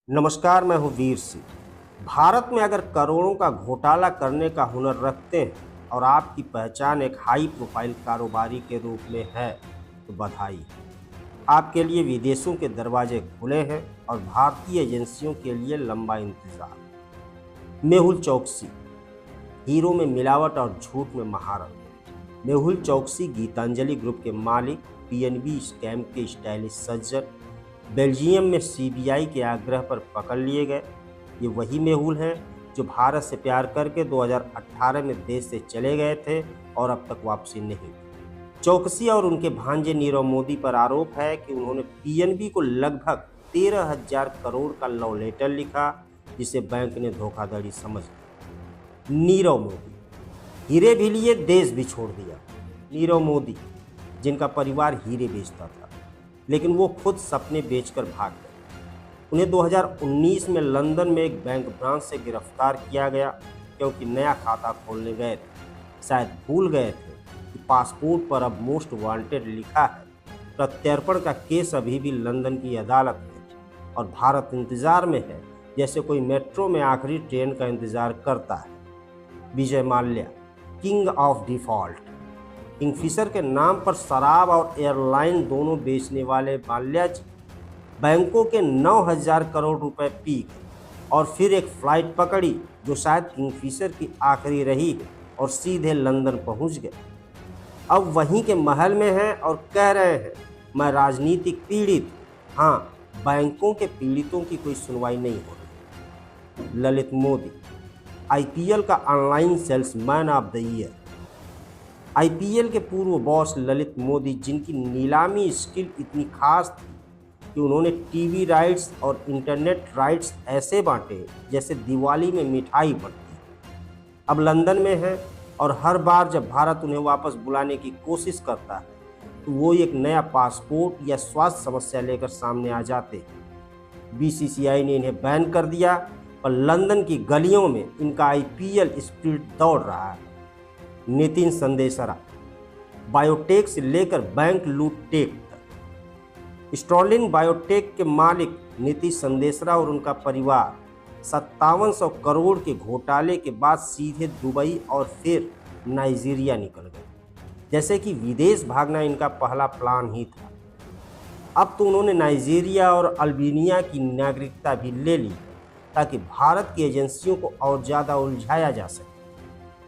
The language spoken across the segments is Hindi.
नमस्कार, मैं हूं वीर सिंह। भारत में अगर करोड़ों का घोटाला करने का हुनर रखते हैं और आपकी पहचान एक हाई प्रोफाइल कारोबारी के रूप में है तो बधाई है। आपके लिए विदेशों के दरवाजे खुले हैं और भारतीय एजेंसियों के लिए लंबा इंतजार। मेहुल चौकसी, हीरो में मिलावट और झूठ में महारत। मेहुल चौकसी गीतांजलि ग्रुप के मालिक, पीएनबी स्कैम के स्टाइलिश सज्जन, बेल्जियम में सीबीआई के आग्रह पर पकड़ लिए गए। ये वही मेहुल हैं जो भारत से प्यार करके 2018 में देश से चले गए थे और अब तक वापसी नहीं। चौकसी और उनके भांजे नीरव मोदी पर आरोप है कि उन्होंने पीएनबी को लगभग 13,000 करोड़ का लव लेटर लिखा, जिसे बैंक ने धोखाधड़ी समझ ली। नीरव मोदी हीरे भी लिए, देश भी छोड़ दिया। नीरव मोदी, जिनका परिवार हीरे बेचता था, लेकिन वो खुद सपने बेचकर भाग गए। उन्हें 2019 में लंदन में एक बैंक ब्रांच से गिरफ्तार किया गया, क्योंकि नया खाता खोलने गए थे। शायद भूल गए थे कि पासपोर्ट पर अब मोस्ट वांटेड लिखा है। प्रत्यर्पण का केस अभी भी लंदन की अदालत में और भारत इंतजार में है, जैसे कोई मेट्रो में आखिरी ट्रेन का इंतजार करता है। Vijay Mallya, king of default. Kingfisher के नाम पर शराब और एयरलाइन दोनों बेचने वाले माल्या जी बैंकों के 9,000 करोड़ रुपए पी गए और फिर एक फ्लाइट पकड़ी जो शायद किंगफिशर की आखिरी रही है और सीधे लंदन पहुंच गए। अब वहीं के महल में हैं और कह रहे हैं, मैं राजनीतिक पीड़ित हूं। हाँ, बैंकों के पीड़ितों की कोई सुनवाई नहीं हो रही। ललित मोदी, आईपीएल का online salesman of the year. IPL के पूर्व बॉस ललित मोदी, जिनकी नीलामी स्किल इतनी खास थी कि उन्होंने टीवी राइट्स और इंटरनेट राइट्स ऐसे बांटे जैसे दिवाली में मिठाई बंटती, अब लंदन में है और हर बार जब भारत उन्हें वापस बुलाने की कोशिश करता है तो वो एक नया पासपोर्ट या स्वास्थ्य समस्या लेकर सामने आ जाते हैं। बीसीसीआई ने इन्हें बैन कर दिया, पर लंदन की गलियों में इनका आईपीएल स्पिरिट दौड़ रहा है। नितिन संदेशरा, बायोटेक से लेकर बैंक लूट टेक तक। स्टर्लिंग बायोटेक के मालिक नितिन संदेशरा और उनका परिवार 5700 करोड़ के घोटाले के बाद सीधे दुबई और फिर नाइजीरिया निकल गए, जैसे कि विदेश भागना इनका पहला प्लान ही था। अब तो उन्होंने नाइजीरिया और अल्बानिया की नागरिकता भी ले ली, ताकि भारत की एजेंसियों को और ज़्यादा उलझाया जा सके।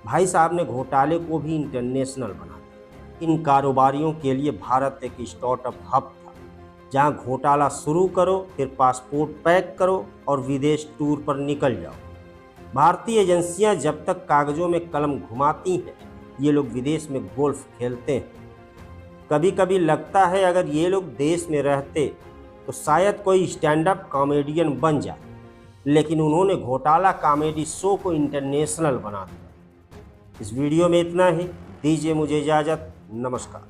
भाई साहब ने घोटाले को भी इंटरनेशनल बना दिया। इन कारोबारियों के लिए भारत एक स्टार्टअप हब था, जहां घोटाला शुरू करो, फिर पासपोर्ट पैक करो और विदेश टूर पर निकल जाओ। भारतीय एजेंसियां जब तक कागजों में कलम घुमाती हैं, ये लोग विदेश में गोल्फ खेलते हैं। कभी कभी लगता है अगर ये लोग देश में रहते तो शायद कोई स्टैंड अप कॉमेडियन बन जाए, लेकिन उन्होंने घोटाला कॉमेडी शो को इंटरनेशनल बना दिया। इस वीडियो में इतना ही। दीजिए मुझे इजाज़त। नमस्कार।